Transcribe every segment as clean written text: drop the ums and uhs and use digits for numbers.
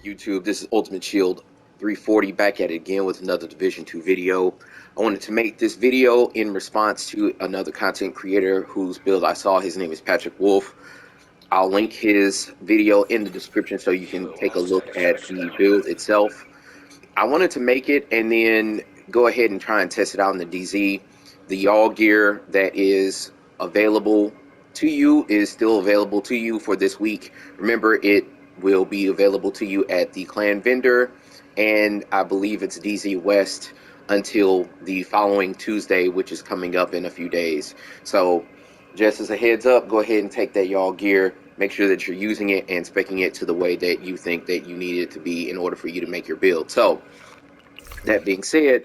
YouTube? This is Ultimate Shield 340 back at it again with another Division 2 video. I wanted to make this video in response to another content creator whose build I saw. His name is Patrick Wolf. I'll link his video in the description so you can take a look at the build itself. I wanted to make it and then go ahead and try and test it out in the DZ. The Yaahl gear that is available to you is still available to you for this week. Remember, it will be available to you at the clan vendor, and I believe it's DZ West until the following Tuesday, which is coming up in a few days. So just as a heads up, go ahead and take that Yaahl gear. Make sure that you're using it and speccing it to the way that you think that you need it to be in order for you to make your build. So that being said,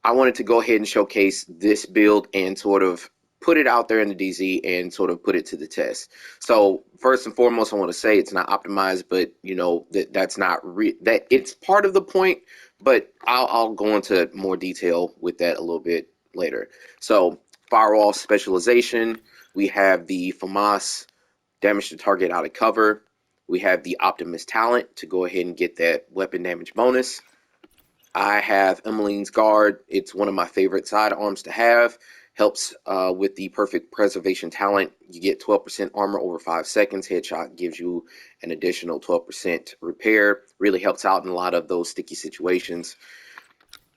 I wanted to go ahead and showcase this build and sort of put it out there in the DZ and sort of put it to the test. So first and foremost, I want to say it's not optimized, but you know that's not that it's part of the point. But I'll go into more detail with that a little bit later. So firewall specialization, we have the FAMAS damage to target out of cover. We have the Optimus talent to go ahead and get that weapon damage bonus. I have Emmeline's Guard. It's one of my favorite sidearms to have. Helps with the perfect preservation talent. You get 12% armor over 5 seconds. Headshot gives you an additional 12% repair. Really helps out in a lot of those sticky situations.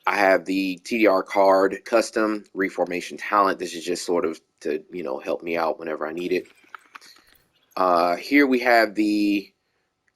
I have the TDR card custom reformation talent. This is just sort of to, you know, help me out whenever I need it. Here we have the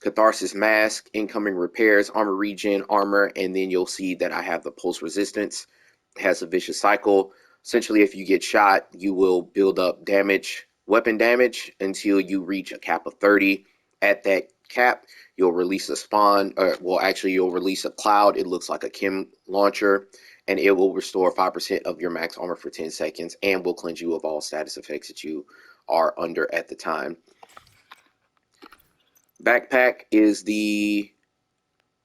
Catharsis Mask, incoming repairs, armor regen, armor, and then you'll see that I have the pulse resistance. It has a vicious cycle. Essentially, if you get shot, you will build up damage, weapon damage, until you reach a cap of 30. At that cap, you'll release a spawn, well, actually, you'll release a cloud. It looks like a chem launcher, and it will restore 5% of your max armor for 10 seconds and will cleanse you of all status effects that you are under at the time. Backpack is the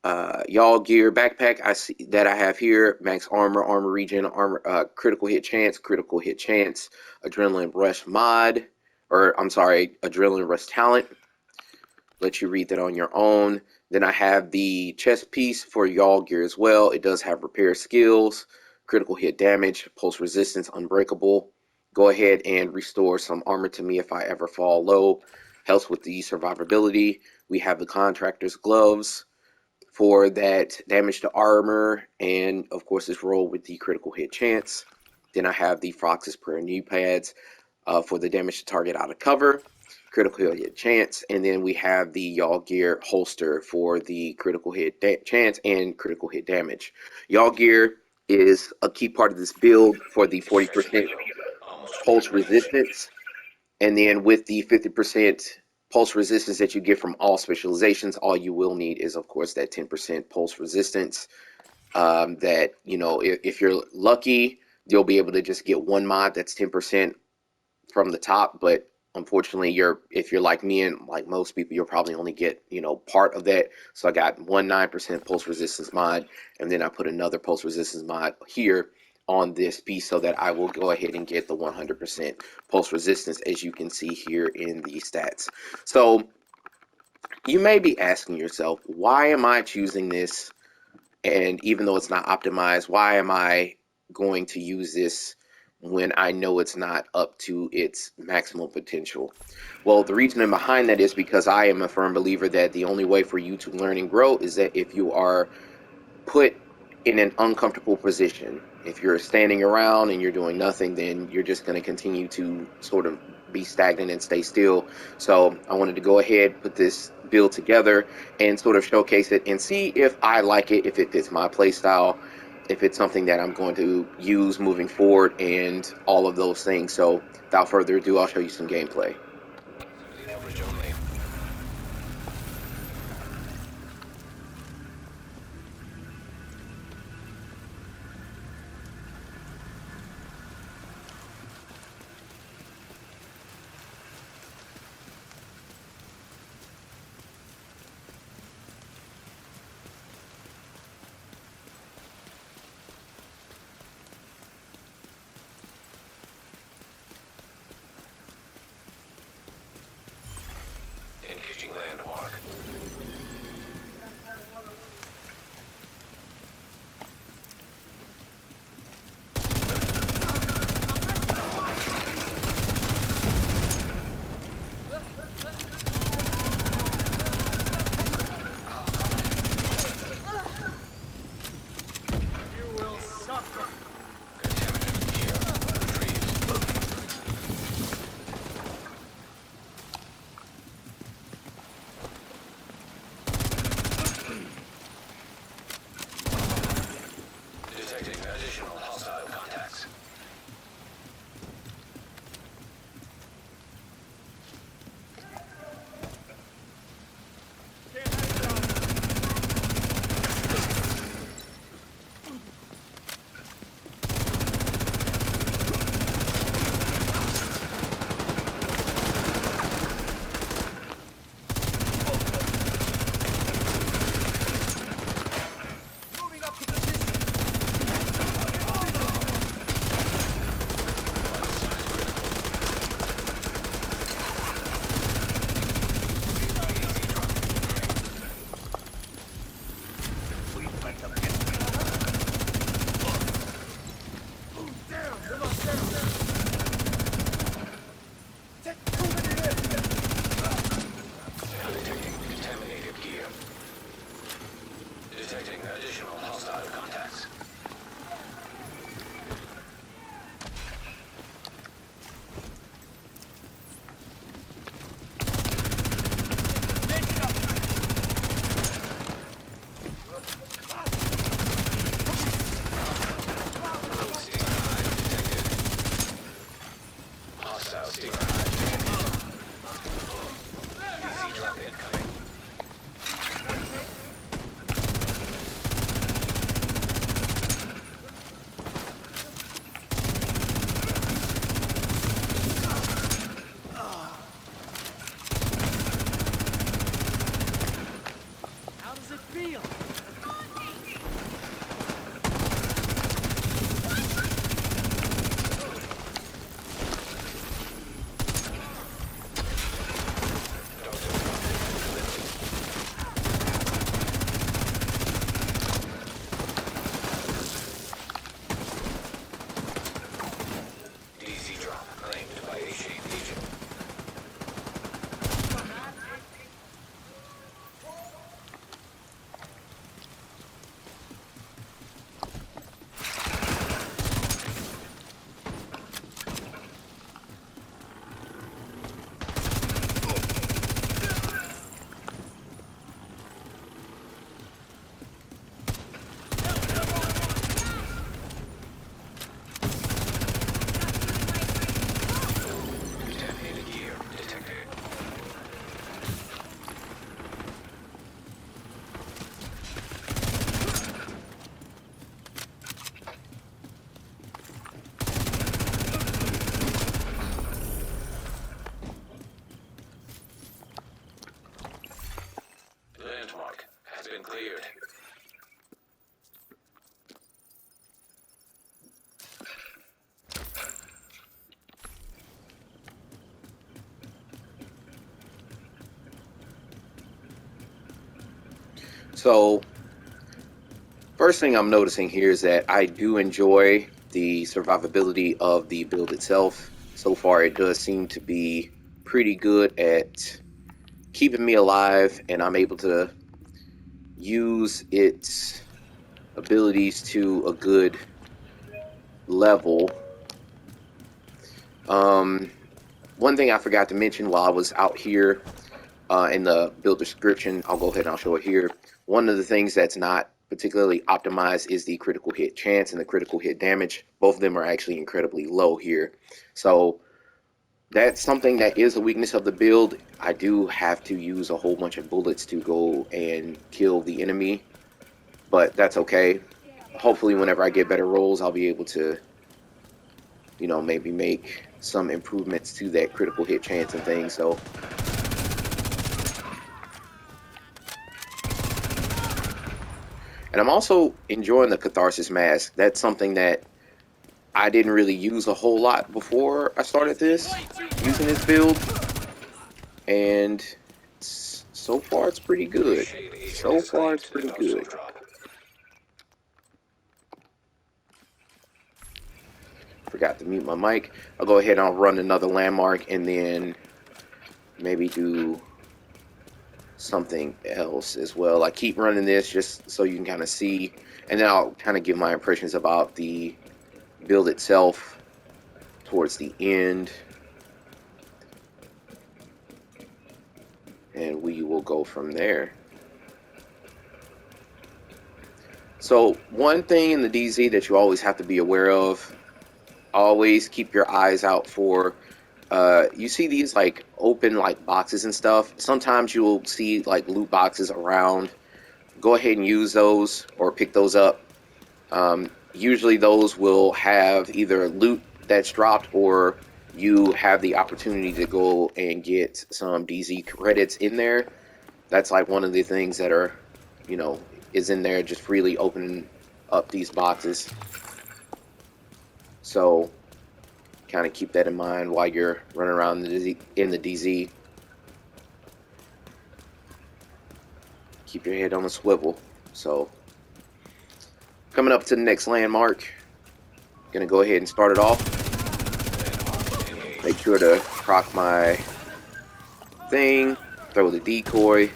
Yaahl gear backpack I see that I have here. Max armor, armor regen, armor, critical hit chance, adrenaline rush mod, or I'm sorry, adrenaline rush talent. Let you read that on your own. Then I have the chest piece for Yaahl gear as well. It does have repair skills, critical hit damage, pulse resistance, unbreakable. Go ahead and restore some armor to me if I ever fall low. Helps with the survivability. We have the contractor's gloves for that damage to armor, and of course this roll with the critical hit chance. Then I have the Frox's prayer knee pads for the damage to target out of cover, critical hit chance, and then we have the Yaahl gear holster for the critical hit chance and critical hit damage. Yaahl gear is a key part of this build for the 40% pulse resistance. And then with the 50% pulse resistance that you get from all specializations, all you will need is, of course, that 10% pulse resistance. That, you know, if you're lucky, you'll be able to just get one mod that's 10% from the top. But unfortunately, if you're like me and like most people, you'll probably only get, you know, part of that. So I got one 9% pulse resistance mod, and then I put another pulse resistance mod here on this piece so that I will go ahead and get the 100% pulse resistance, as you can see here in the stats. So you may be asking yourself, why am I choosing this? And even though it's not optimized, why am I going to use this when I know it's not up to its maximum potential? Well, the reason behind that is because I am a firm believer that the only way for you to learn and grow is that if you are put in an uncomfortable position. If you're standing around and you're doing nothing, then you're just going to continue to sort of be stagnant and stay still. So I wanted to go ahead, put this build together and sort of showcase it and see if I like it, if it fits my play style, if it's something that I'm going to use moving forward, and all of those things. So without further ado, I'll show you some gameplay. Detecting contaminated gear. Detecting additional hostile contacts. Hostile stinger hive detected. DC drop incoming. How does it feel? DC drop claimed by A-Shade Legion. Contaminated gear detected. Landmark has been cleared. So, first thing I'm noticing here is that I do enjoy the survivability of the build itself. So far, it does seem to be pretty good at keeping me alive, and I'm able to use its abilities to a good level. Um, One thing I forgot to mention while I was out here in the build description, I'll go ahead and I'll show it here. One of the things that's not particularly optimized is the critical hit chance and the critical hit damage. Both of them are actually incredibly low here. So that's something that is a weakness of the build. I do have to use a whole bunch of bullets to go and kill the enemy, but that's okay. Hopefully whenever I get better rolls, I'll be able to, you know, maybe make some improvements to that critical hit chance and things. So and I'm also enjoying the Catharsis Mask. That's something that I didn't really use a whole lot before I started using this build. And so far it's pretty good. A-Shade agent So has far claimed it's the pretty no-soul good. drop. Forgot to mute my mic. I'll go ahead and I'll run another landmark and then maybe do something else as well. I keep running this just so you can kind of see, and then I'll kind of give my impressions about the build itself towards the end, and we will go from there. So one thing in the DZ that you always have to be aware of, always keep your eyes out for you see these like open like boxes and stuff. Sometimes you'll see like loot boxes around. Go ahead and use those or pick those up. Usually those will have either loot that's dropped or you have the opportunity to go and get some DZ credits in there. That's like one of the things that are, you know, is in there just freely opening up these boxes. So kind of keep that in mind while you're running around in the DZ. Keep your head on a swivel. So coming up to the next landmark. Gonna go ahead and start it off. Make sure to proc my thing, throw the decoy,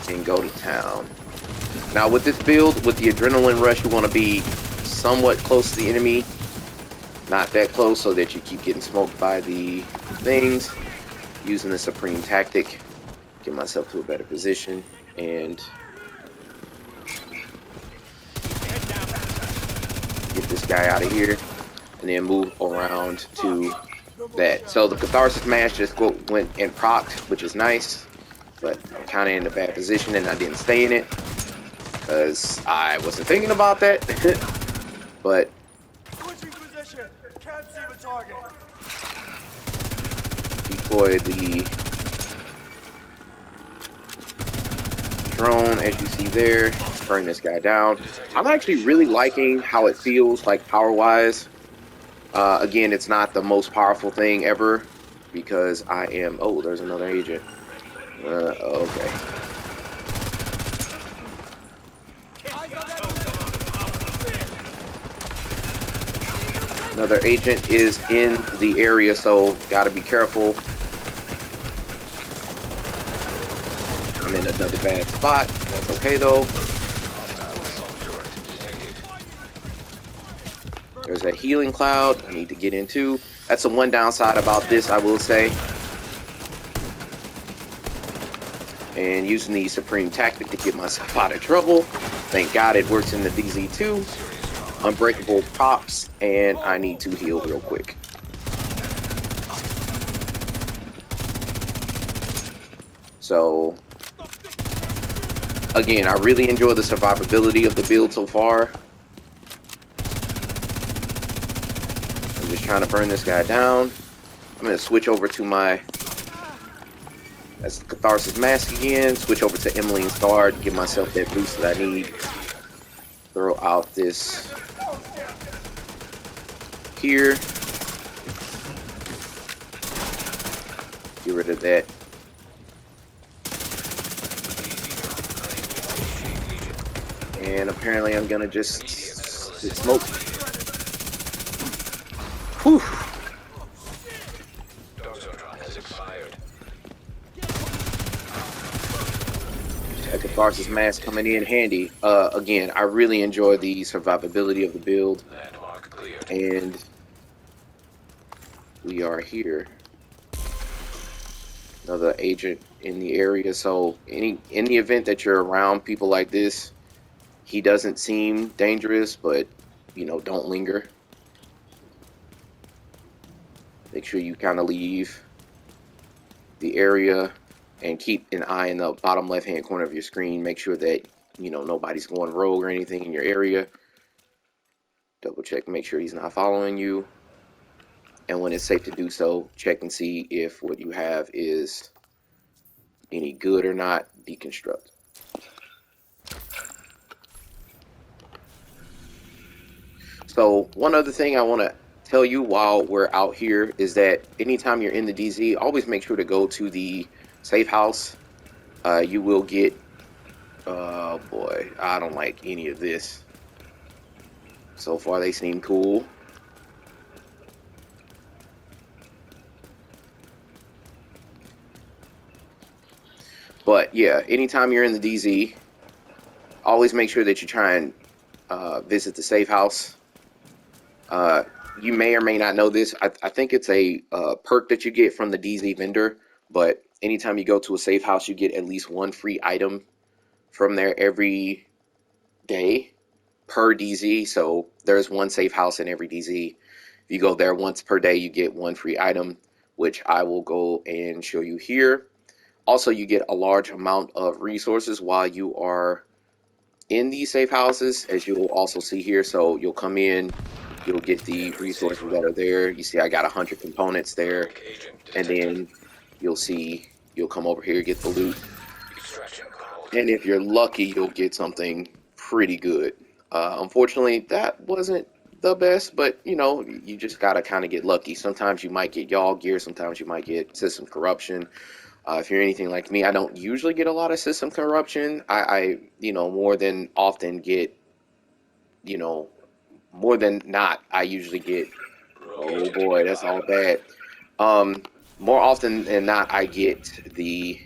and go to town. Now with this build, with the adrenaline rush, you want to be somewhat close to the enemy, not that close so that you keep getting smoked by the things. Using the supreme tactic, get myself to a better position and get this guy out of here, and then move around to that. So the catharsis mash just went and procced, which is nice, but I'm kind of in a bad position and I didn't stay in it because I wasn't thinking about that. But deploy the drone, as you see there, burn this guy down. I'm actually really liking how it feels, like power-wise. Again, it's not the most powerful thing ever because I am... Oh, there's another agent. Okay. Another agent is in the area, so gotta be careful. I'm in another bad spot. That's okay though. There's a healing cloud I need to get into. That's the one downside about this, I will say. And using the supreme tactic to get myself out of trouble. Thank God it works in the DZ2. Unbreakable props, and I need to heal real quick. So, again, I really enjoy the survivability of the build so far. I'm just trying to burn this guy down. I'm going to switch over to my... That's the Catharsis Mask again. Switch over to Emmeline's Guard. Give myself that boost that I need. Throw out this... here. Get rid of that. And apparently I'm gonna just get smoked. Whew. That Catharsis Mask coming in handy. Again, I really enjoy the survivability of the build. And we are here. Another agent in the area. So in the event that you're around people like this, he doesn't seem dangerous, but you know, don't linger. Make sure you kind of leave the area and keep an eye in the bottom left hand corner of your screen. Make sure that, you know, nobody's going rogue or anything in your area. Double check, make sure he's not following you. And when it's safe to do so, check and see if what you have is any good or not. Deconstruct. So one other thing I want to tell you while we're out here is that anytime you're in the DZ, always make sure to go to the safe house. You will get... Oh boy, I don't like any of this. So far they seem cool. But yeah, anytime you're in the DZ, always make sure that you try and visit the safe house. You may or may not know this. I think it's a perk that you get from the DZ vendor, but anytime you go to a safe house, you get at least one free item from there every day per DZ. So there's one safe house in every DZ. If you go there once per day, you get one free item, which I will go and show you here. Also, you get a large amount of resources while you are in these safe houses, as you will also see here. So you'll come in, you'll get the resources that are there. You see I got 100 components there, and then you'll see you'll come over here, get the loot, and if you're lucky, you'll get something pretty good. Unfortunately, that wasn't the best, but you know, you just gotta kind of get lucky. Sometimes you might get Yaahl gear, sometimes you might get system corruption. If you're anything like me, I don't usually get a lot of system corruption. I you know, more than often get you know, more than not, I usually get, Rogue oh agent boy, that's nearby. all bad. More often than not, I get the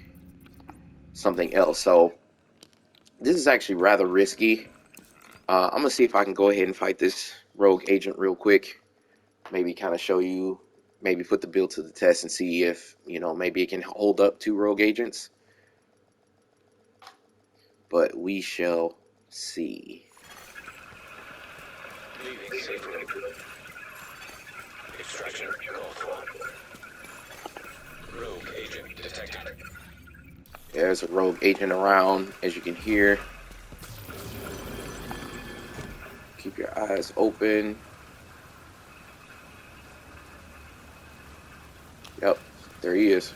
something else. So this is actually rather risky. I'm gonna see if I can go ahead and fight this rogue agent real quick. Maybe kind of show you, maybe put the build to the test and see if, maybe it can hold up to rogue agents. But we shall see. Leaving safe room. Extraction called for. Rogue agent detected. There's a rogue agent around, as you can hear. Keep your eyes open. Yep, there he is.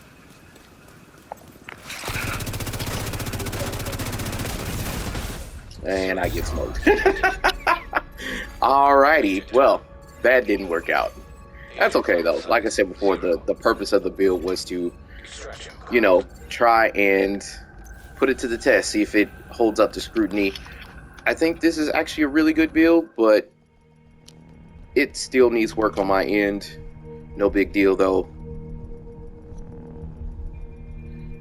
And I get smoked. Alrighty, well, that didn't work out. That's Agent okay though. Like I assigned said before, the 0. purpose of the build was to, Extraction called. try and put it to the test, see if it holds up to scrutiny. I think this is actually a really good build, but it still needs work on my end. No big deal though.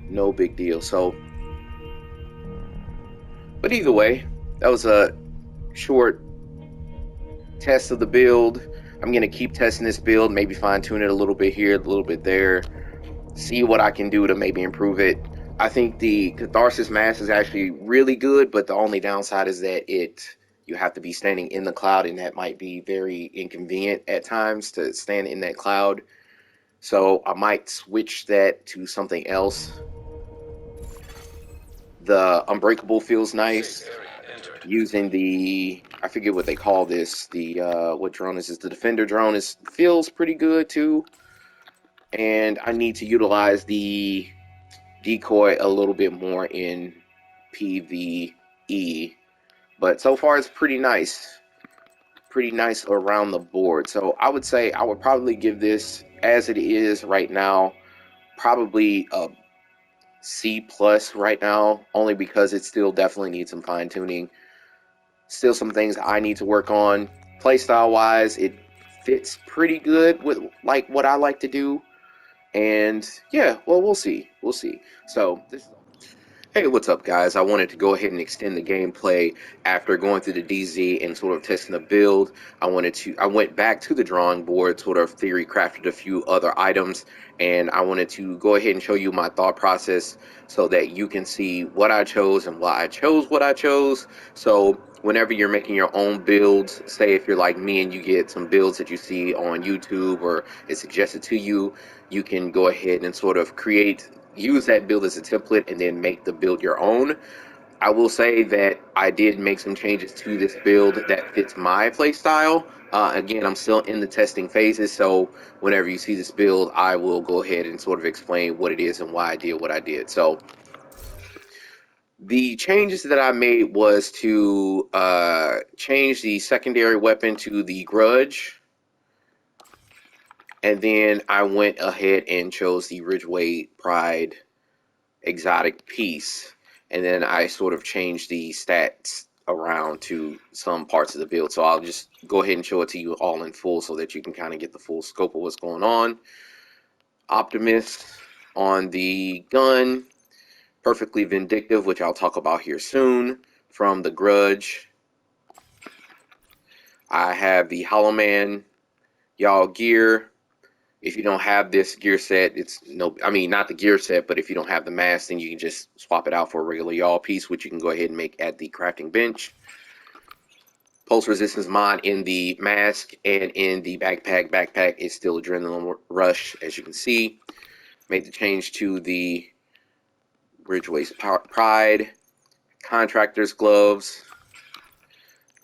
No big deal. So, but either way, that was a short test of the build. I'm going to keep testing this build, maybe fine tune it a little bit here, a little bit there, see what I can do to maybe improve it. I think the Catharsis Mask is actually really good, but the only downside is that you have to be standing in the cloud, and that might be very inconvenient at times to stand in that cloud. So I might switch that to something else. The Unbreakable feels Safe nice. area entered. Using the, I forget what they call this, the what drone is this? The Defender drone feels pretty good too. And I need to utilize the decoy a little bit more in PvE. But so far it's pretty nice. Pretty nice around the board. So I would say I would probably give this, as it is right now, probably a C plus right now, only because it still definitely needs some fine tuning. Still some things I need to work on. Playstyle wise, it fits pretty good with like what I like to do. And yeah, well, we'll see. We'll see. So this is Hey, what's up, guys? I wanted to go ahead and extend the gameplay after going through the DZ and sort of testing the build. I went back to the drawing board, sort of theory crafted a few other items, and I wanted to go ahead and show you my thought process so that you can see what I chose and why I chose what I chose. So whenever you're making your own builds, say if you're like me and you get some builds that you see on YouTube or it's suggested to you, you can go ahead and sort of use that build as a template and then make the build your own. I will say that I did make some changes to this build that fits my play style. Again, I'm still in the testing phases, so whenever you see this build, I will go ahead and sort of explain what it is and why I did what I did. So the changes that I made was to change the secondary weapon to the Grudge, and then I went ahead and chose the Ridgeway Pride exotic piece, and then I sort of changed the stats around to some parts of the build. So I'll just go ahead and show it to you all in full so that you can kind of get the full scope of what's going on. Optimus on the gun, Perfectly Vindictive, which I'll talk about here soon, from the Grudge. I have the Hollow Man Yaahl gear. If you don't have this gear set, it's no, I mean, not the gear set, but if you don't have the mask, then you can just swap it out for a regular Yaahl piece, which you can go ahead and make at the crafting bench. Pulse resistance mod in the mask and in the backpack. Backpack is still Adrenaline Rush, as you can see. Made the change to the Ridgeway's Pride. Contractor's gloves.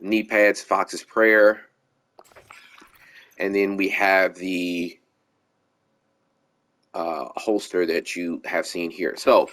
Knee pads, Fox's Prayer. And then we have the holster that you have seen here. So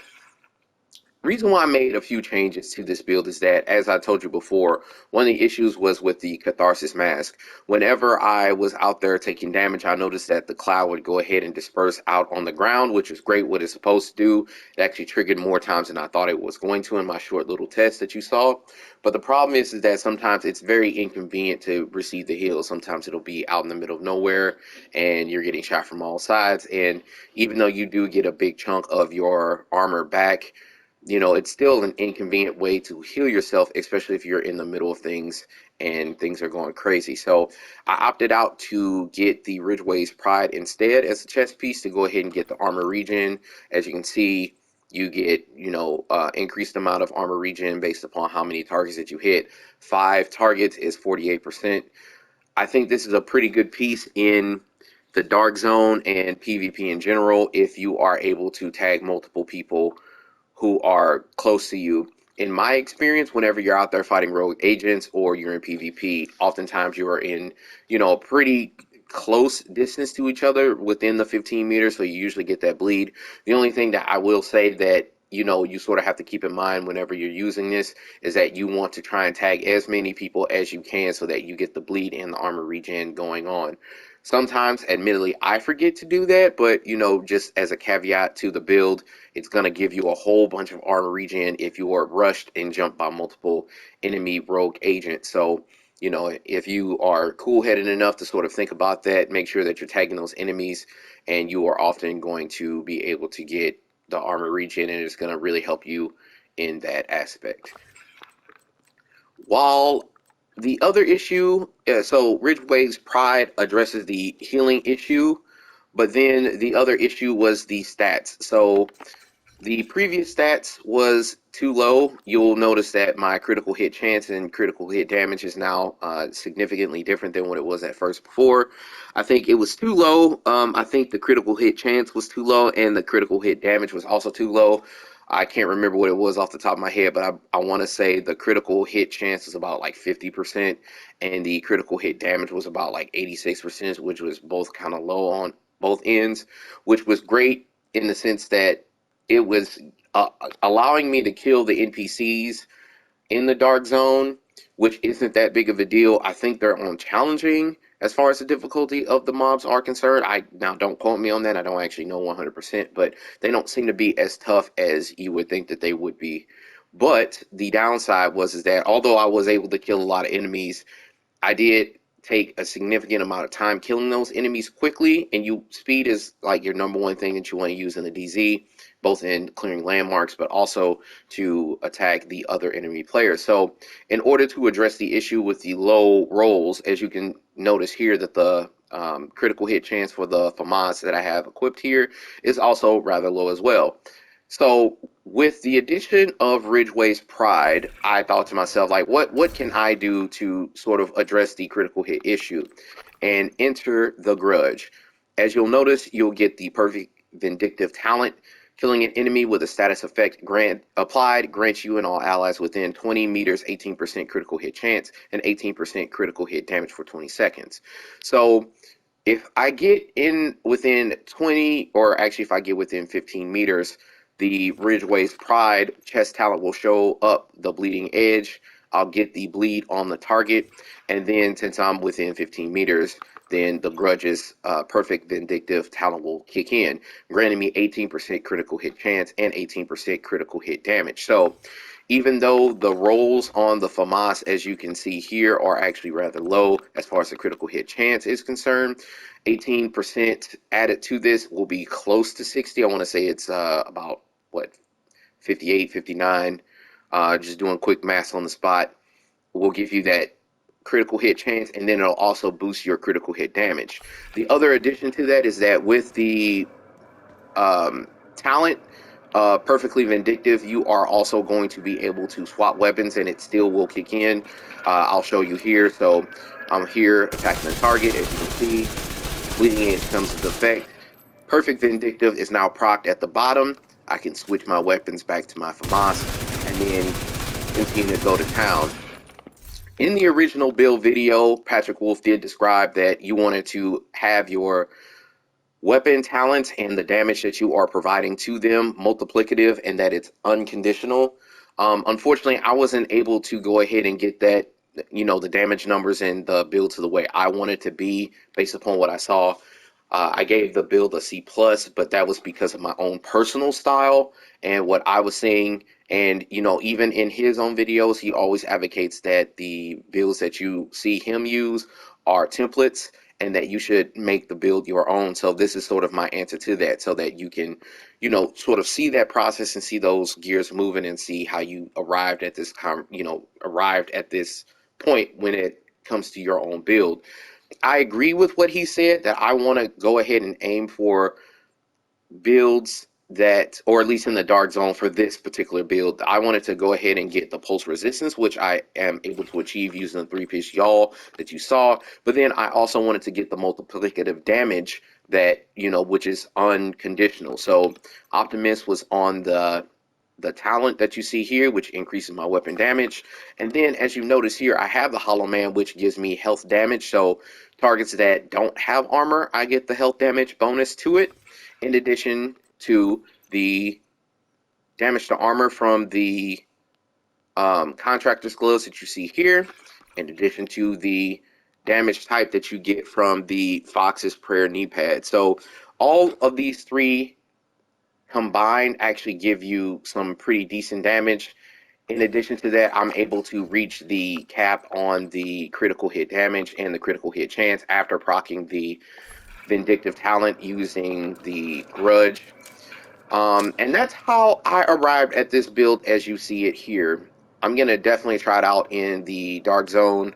Reason why I made a few changes to this build is that, as I told you before, one of the issues was with the Catharsis mask. Whenever I was out there taking damage, I noticed that the cloud would go ahead and disperse out on the ground, which is great what it's supposed to do. It actually triggered more times than I thought it was going to in my short little test that you saw. But the problem is that sometimes it's very inconvenient to receive the heal. Sometimes it'll be out in the middle of nowhere and you're getting shot from all sides. And even though you do get a big chunk of your armor back, it's still an inconvenient way to heal yourself, especially if you're in the middle of things and things are going crazy. So I opted out to get the Ridgeway's Pride instead as a chest piece to go ahead and get the armor regen. As you can see, you get, increased amount of armor regen based upon how many targets that you hit. 5 targets is 48%. I think this is a pretty good piece in the Dark Zone and PvP in general if you are able to tag multiple people who are close to you. In my experience, whenever you're out there fighting rogue agents or you're in PvP, oftentimes you are in, a pretty close distance to each other within the 15 meters, so you usually get that bleed. The only thing that I will say that you sort of have to keep in mind whenever you're using this is that you want to try and tag as many people as you can so that you get the bleed and the armor regen going on. Sometimes, admittedly, I forget to do that, but just as a caveat to the build, it's going to give you a whole bunch of armor regen if you are rushed and jumped by multiple enemy rogue agents. So, if you are cool-headed enough to sort of think about that, make sure that you're tagging those enemies, and you are often going to be able to get the armor regen, and it's going to really help you in that aspect. While the other issue, so Ridgeway's Pride addresses the healing issue, but then the other issue was the stats. So the previous stats was too low. You'll notice that my critical hit chance and critical hit damage is now significantly different than what it was at first before. I think it was too low. I think the critical hit chance was too low and the critical hit damage was also too low. I can't remember what it was off the top of my head, but I want to say the critical hit chance was about like 50% and the critical hit damage was about like 86%, which was both kind of low on both ends, which was great in the sense that it was allowing me to kill the NPCs in the Dark Zone, which isn't that big of a deal. I think they're on challenging as far as the difficulty of the mobs are concerned. Now don't quote me on that. I don't actually know 100%, but they don't seem to be as tough as you would think that they would be. But the downside is that although I was able to kill a lot of enemies, I did take a significant amount of time killing those enemies quickly, and speed is like your number one thing that you want to use in the DZ, both in clearing landmarks, but also to attack the other enemy players. So in order to address the issue with the low rolls, as you can notice here that the critical hit chance for the FAMAS that I have equipped here is also rather low as well. So with the addition of Ridgeway's Pride, I thought to myself, like, what can I do to sort of address the critical hit issue? And enter the Grudge. As you'll notice, you'll get the perfect vindictive talent. Killing an enemy with a status effect applied grants you and all allies within 20 meters 18% critical hit chance and 18% critical hit damage for 20 seconds. So if I get in within 20, or actually if I get within 15 meters, the Ridgeway's Pride chest talent will show up the bleeding edge. I'll get the bleed on the target, and then since I'm within 15 meters, then the Grudge's perfect vindictive talent will kick in, granting me 18% critical hit chance and 18% critical hit damage. So even though the rolls on the FAMAS, as you can see here, are actually rather low as far as the critical hit chance is concerned, 18% added to this will be close to 60. I want to say it's about, 58, 59. Just doing quick math on the spot will give you that critical hit chance, and then it'll also boost your critical hit damage. The other addition to that is that with the talent, perfectly vindictive, you are also going to be able to swap weapons and it still will kick in. I'll show you here. So I'm here attacking the target. As you can see, bleeding edge comes into effect. Perfect vindictive is now procced at the bottom. I can switch my weapons back to my FAMAS and then continue to go to town. In the original build video, Patrick Wolf did describe that you wanted to have your weapon talents and the damage that you are providing to them multiplicative and that it's unconditional. Unfortunately, I wasn't able to go ahead and get that, the damage numbers and the build to the way I wanted to be based upon what I saw. I gave the build a C plus, but that was because of my own personal style and what I was seeing. And even in his own videos, he always advocates that the builds that you see him use are templates and that you should make the build your own. So this is sort of my answer to that, so that you can, sort of see that process and see those gears moving and see how you arrived at this, arrived at this point when it comes to your own build. I agree with what he said that I want to go ahead and aim for builds that, or at least in the dark zone for this particular build, I wanted to go ahead and get the pulse resistance, which I am able to achieve using the 3-piece Yaahl that you saw. But then I also wanted to get the multiplicative damage that, which is unconditional. So Optimus was on the talent that you see here, which increases my weapon damage. And then as you notice here, I have the Hollow Man, which gives me health damage. So targets that don't have armor, I get the health damage bonus to it, in addition to the damage to armor from the contractor's gloves that you see here, in addition to the damage type that you get from the Fox's Prayer knee pad. So all of these three combined actually give you some pretty decent damage. In addition to that, I'm able to reach the cap on the critical hit damage and the critical hit chance after proccing the vindictive talent using the grudge. And that's how I arrived at this build as you see it here. I'm going to definitely try it out in the dark zone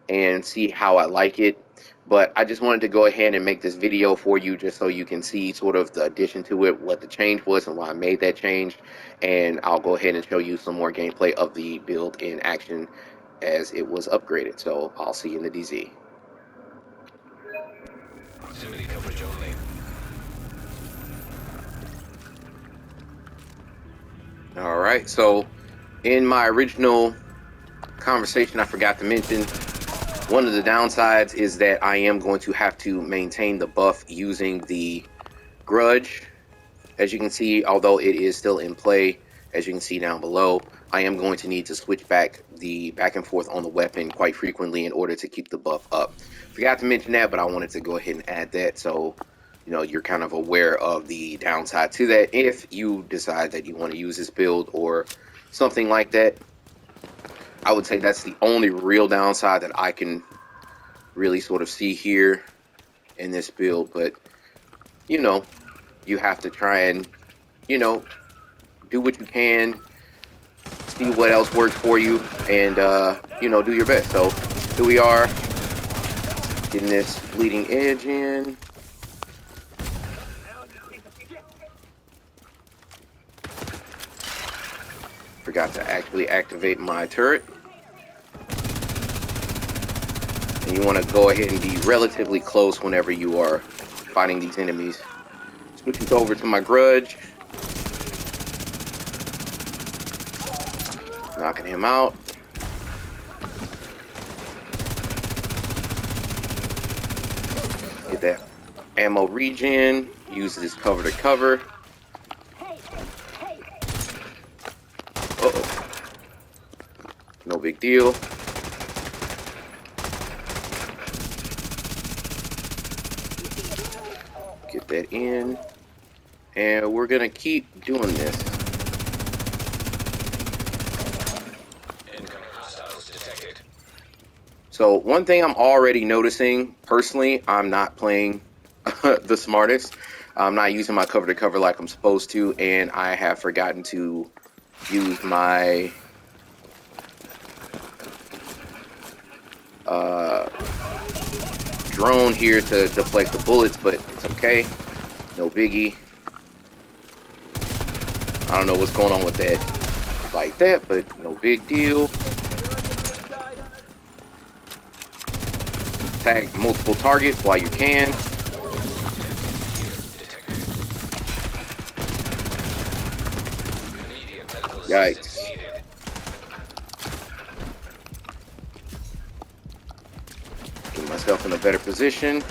and see how I like it. But I just wanted to go ahead and make this video for you just so you can see sort of the addition to it, what the change was and why I made that change. And I'll go ahead and show you some more gameplay of the build in action as it was upgraded. So I'll see you in the DZ. Proximity coverage only. All right, so in my original conversation, I forgot to mention one of the downsides is that I am going to have to maintain the buff using the grudge. As you can see, although it is still in play, as you can see down below, I am going to need to switch back and forth on the weapon quite frequently in order to keep the buff up. Forgot to mention that, but I wanted to go ahead and add that so you're kind of aware of the downside to that if you decide that you want to use this build or something like that. I would say that's the only real downside that I can really sort of see here in this build. But you have to try and do what you can, see what else works for you, and do your best. So here we are, getting this bleeding edge in. Forgot to actually activate my turret. And you want to go ahead and be relatively close whenever you are fighting these enemies. Switching over to my grudge. Knocking him out. Get that ammo regen. Use this cover to cover. Uh-oh. No big deal. Get that in. And we're going to keep doing this. Incoming hostiles detected. So one thing I'm already noticing, personally, I'm not playing the smartest. I'm not using my cover to cover like I'm supposed to, and I have forgotten to use my drone here to deflect the bullets, but it's okay. No biggie. I don't know what's going on with that like that, but no big deal. Tag multiple targets while you can. Yikes. Get myself in a better position.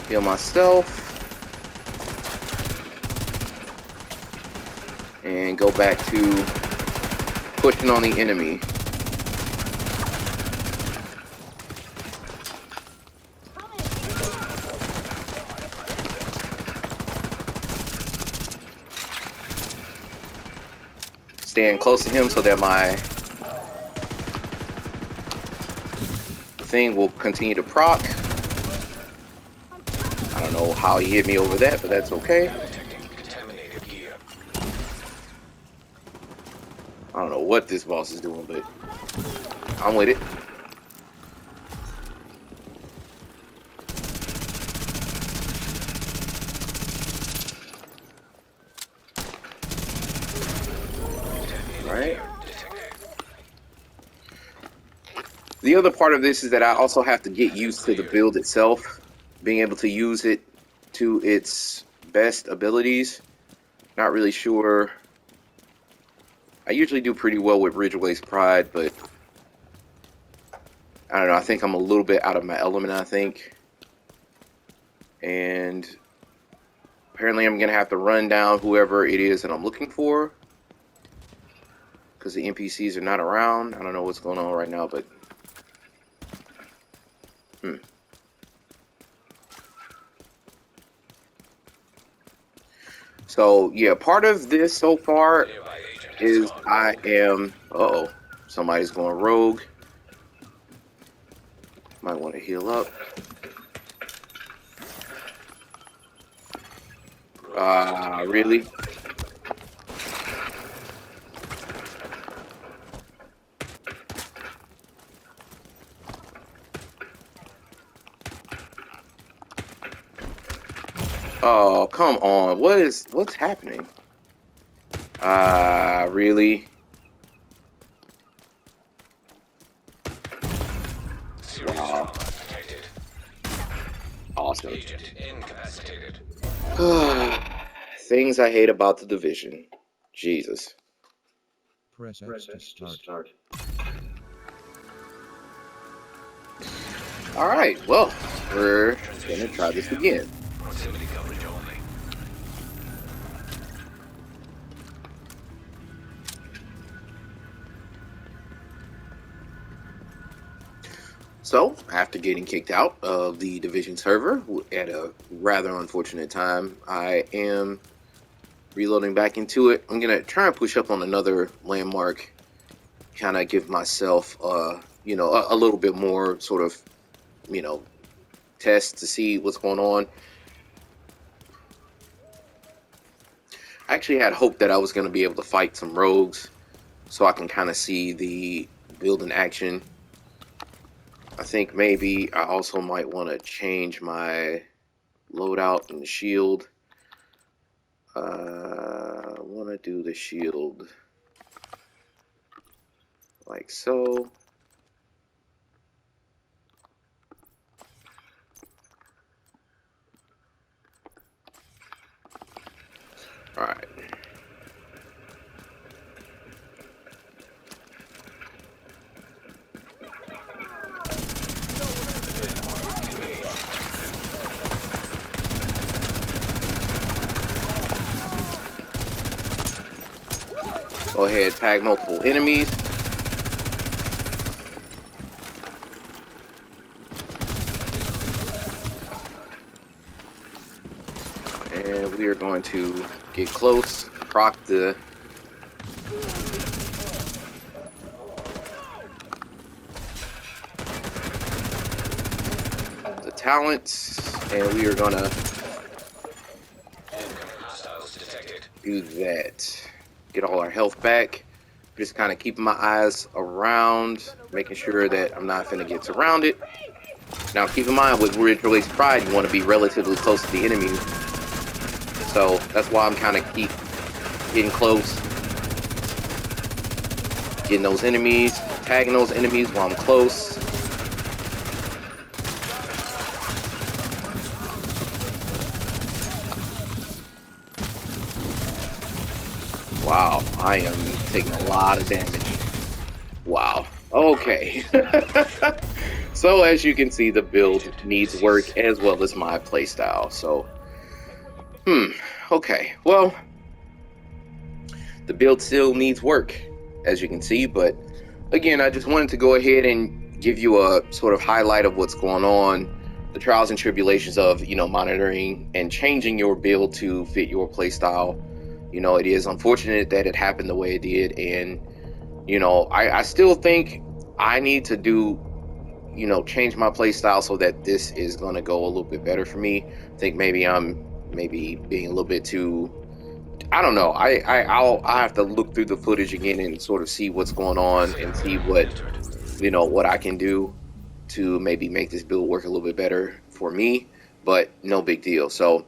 Heal myself. And go back to pushing on the enemy. Staying close to him so that my thing will continue to proc. I don't know how he hit me over that, but that's okay. I don't know what this boss is doing, but I'm with it. Right. The other part of this is that I also have to get used to the build itself, being able to use it to its best abilities. Not really sure. I usually do pretty well with Ridgeway's Pride, but I don't know. I think I'm a little bit out of my element, I think. And apparently I'm going to have to run down whoever it is that I'm looking for, because the NPCs are not around. I don't know what's going on right now, but So yeah, part of this so far is I am somebody's going rogue. Might want to heal up. Really? Oh, come on. What's happening? Really? Wow. Awesome. Things I hate about the Division. Jesus. Press X to start. Alright, well, we're gonna try this again. Proximity coverage only. So, after getting kicked out of the Division server at a rather unfortunate time, I am reloading back into it. I'm gonna try and push up on another landmark, kind of give myself, you know, a little bit more sort of, you know, test to see what's going on. I actually had hoped that I was going to be able to fight some rogues so I can kind of see the build in action. I think maybe I also might want to change my loadout and shield. I want to do the shield like so. All right. Go ahead, tag multiple enemies. And we are going to get close, proc the talents, and we are gonna do that. Get all our health back. Just kind of keeping my eyes around, making sure that I'm not finna get surrounded. Now, keep in mind with Ridgeway's Pride, you want to be relatively close to the enemy. So that's why I'm kind of keep getting close, getting those enemies, tagging those enemies while I'm close. Wow, I am taking a lot of damage. Wow. Okay. So as you can see, the build needs work as well as my playstyle. So, okay. Well, the build still needs work, as you can see. But again, I just wanted to go ahead and give you a sort of highlight of what's going on, the trials and tribulations of, monitoring and changing your build to fit your playstyle. It is unfortunate that it happened the way it did. And, I still think I need to change my play style so that this is going to go a little bit better for me. I think maybe I'm being a little bit too, I don't know. I have to look through the footage again and sort of see what's going on and see what I can do to maybe make this build work a little bit better for me, but no big deal. So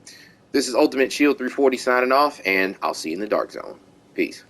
this is Ultimate Shield 340 signing off, and I'll see you in the Dark Zone. Peace.